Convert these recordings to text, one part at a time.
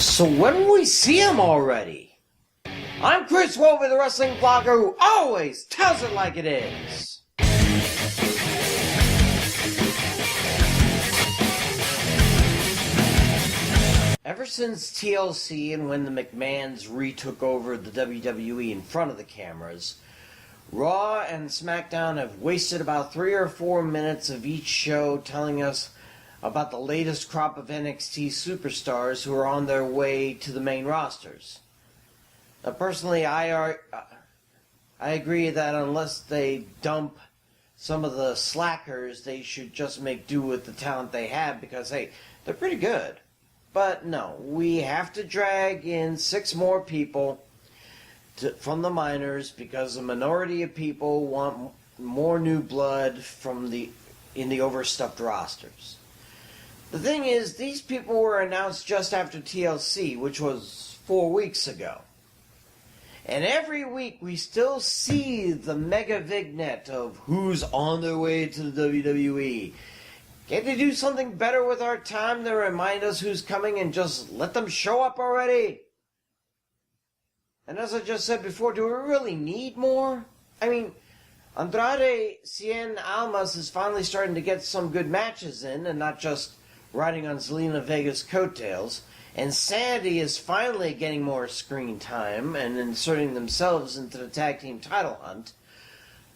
So when will we see him already? I'm Chris Wolvie, the wrestling blogger who always tells it like it is. Ever since TLC and when the McMahons retook over the WWE in front of the cameras, Raw and SmackDown have wasted about 3 or 4 minutes of each show telling us about the latest crop of NXT superstars who are on their way to the main rosters. Now, personally, I agree that unless they dump some of the slackers, they should just make do with the talent they have because, hey, they're pretty good. But no, we have to drag in 6 more people from the minors because a minority of people want more new blood in the overstuffed rosters. The thing is, these people were announced just after TLC, which was 4 weeks ago. And every week we still see the mega vignette of who's on their way to the WWE. Can't they do something better with our time to remind us who's coming and just let them show up already? And as I just said before, do we really need more? I mean, Andrade Cien Almas is finally starting to get some good matches in and not just riding on Zelina Vega's coattails. And Sanity is finally getting more screen time and inserting themselves into the tag team title hunt.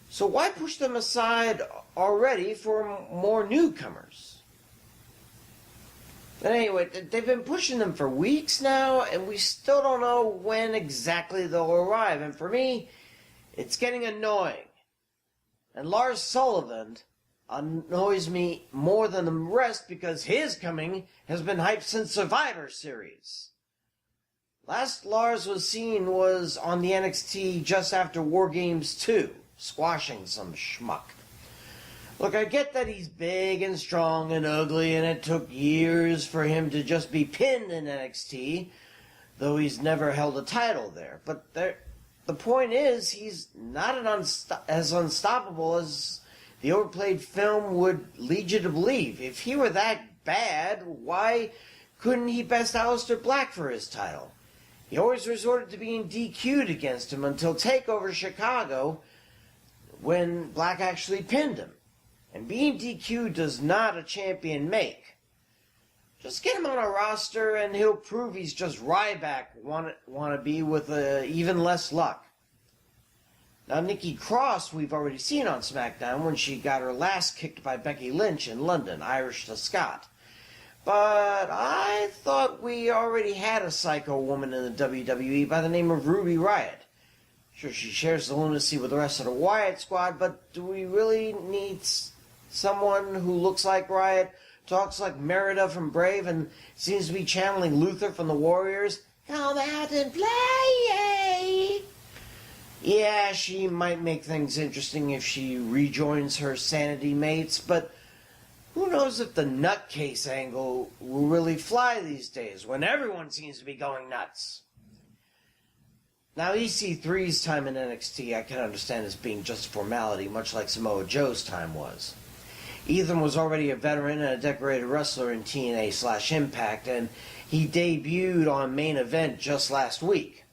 So why push them aside already for more newcomers? But anyway, they've been pushing them for weeks now, and we still don't know when exactly they'll arrive. And for me, it's getting annoying. And Lars Sullivan annoys me more than the rest because his coming has been hyped since Survivor Series. Last Lars was seen was on the NXT just after War Games 2, squashing some schmuck. Look, I get that he's big and strong and ugly, and it took years for him to just be pinned in NXT, though he's never held a title there. But the point is, he's not as unstoppable as the overplayed film would lead you to believe. If he were that bad, why couldn't he best Aleister Black for his title? He always resorted to being DQ'd against him until TakeOver Chicago, when Black actually pinned him. And being DQ'd does not a champion make. Just get him on a roster and he'll prove he's just Ryback wannabe with even less luck. Now, Nikki Cross we've already seen on SmackDown when she got her last kicked by Becky Lynch in London, Irish to Scott. But I thought we already had a psycho woman in the WWE by the name of Ruby Riott. Sure, she shares the lunacy with the rest of the Wyatt squad, but do we really need someone who looks like Riott, talks like Merida from Brave, and seems to be channeling Luther from the Warriors? Come out and play! Yeah, she might make things interesting if she rejoins her Sanity mates, but who knows if the nutcase angle will really fly these days when everyone seems to be going nuts. Now, EC3's time in NXT I can understand as being just a formality, much like Samoa Joe's time was. Ethan was already a veteran and a decorated wrestler in TNA/Impact, and he debuted on Main Event just last week.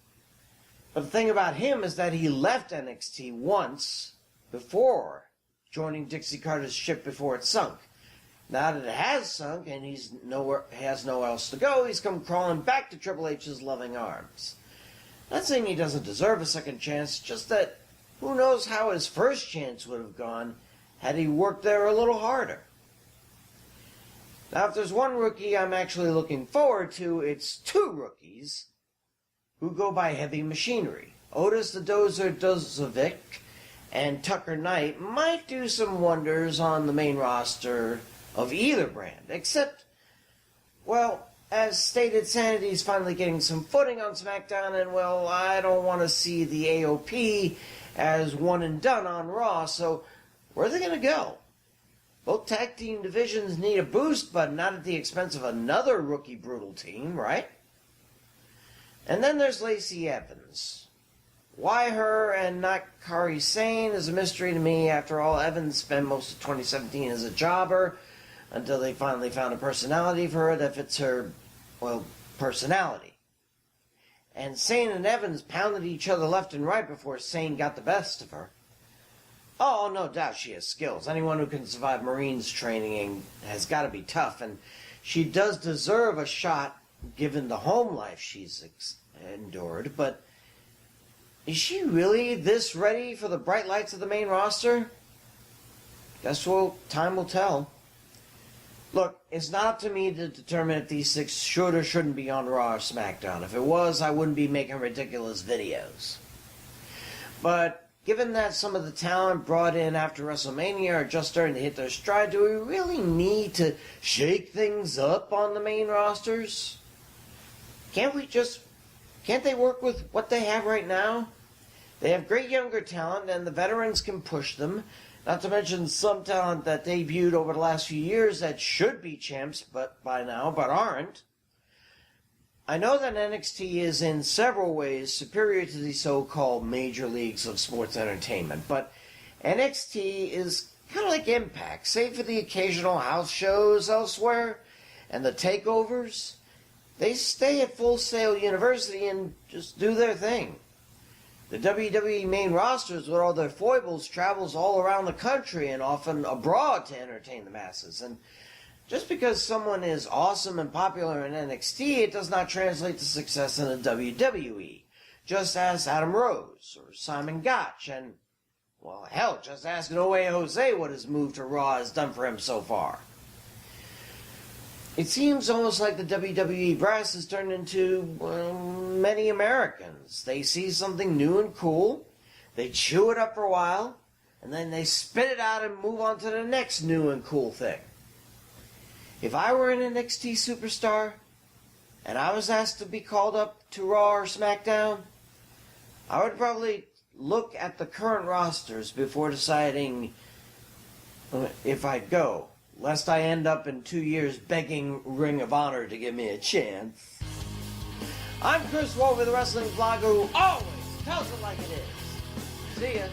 But the thing about him is that he left NXT once before joining Dixie Carter's ship before it sunk. Now that it has sunk and he has nowhere else to go, he's come crawling back to Triple H's loving arms. Not saying he doesn't deserve a second chance, just that who knows how his first chance would have gone had he worked there a little harder. Now, if there's one rookie I'm actually looking forward to, it's 2 rookies who go by Heavy Machinery. Otis the Dozer Dozovic and Tucker Knight might do some wonders on the main roster of either brand, except, well, as stated, Sanity's finally getting some footing on SmackDown, and, well, I don't want to see the AOP as one and done on Raw, so where are they going to go? Both tag team divisions need a boost, but not at the expense of another rookie brutal team, right? And then there's Lacey Evans. Why her and not Kairi Sane is a mystery to me. After all, Evans spent most of 2017 as a jobber until they finally found a personality for her that fits her, well, personality. And Sane and Evans pounded each other left and right before Sane got the best of her. Oh, no doubt she has skills. Anyone who can survive Marines training has got to be tough, and she does deserve a shot given the home life she's endured, but is she really this ready for the bright lights of the main roster? Guess time will tell. Look, it's not up to me to determine if these 6 should or shouldn't be on Raw or SmackDown. If it was, I wouldn't be making ridiculous videos. But given that some of the talent brought in after WrestleMania are just starting to hit their stride, do we really need to shake things up on the main rosters? Can't they work with what they have right now? They have great younger talent, and the veterans can push them. Not to mention some talent that debuted over the last few years that should be champs but aren't. I know that NXT is in several ways superior to the so-called major leagues of sports entertainment, but NXT is kind of like Impact, save for the occasional house shows elsewhere and the takeovers. They stay at Full Sail University and just do their thing. The WWE main rosters, with all their foibles, travels all around the country and often abroad to entertain the masses. And just because someone is awesome and popular in NXT, it does not translate to success in the WWE. Just ask Adam Rose or Simon Gotch, and, well, hell, just ask No Way Jose what his move to Raw has done for him so far. It seems almost like the WWE brass has turned into many Americans. They see something new and cool, they chew it up for a while, and then they spit it out and move on to the next new and cool thing. If I were an NXT superstar, and I was asked to be called up to Raw or SmackDown, I would probably look at the current rosters before deciding if I'd go, lest I end up in 2 years begging Ring of Honor to give me a chance. I'm Chris Wolvie, the wrestling blogger who always tells it like it is. See ya.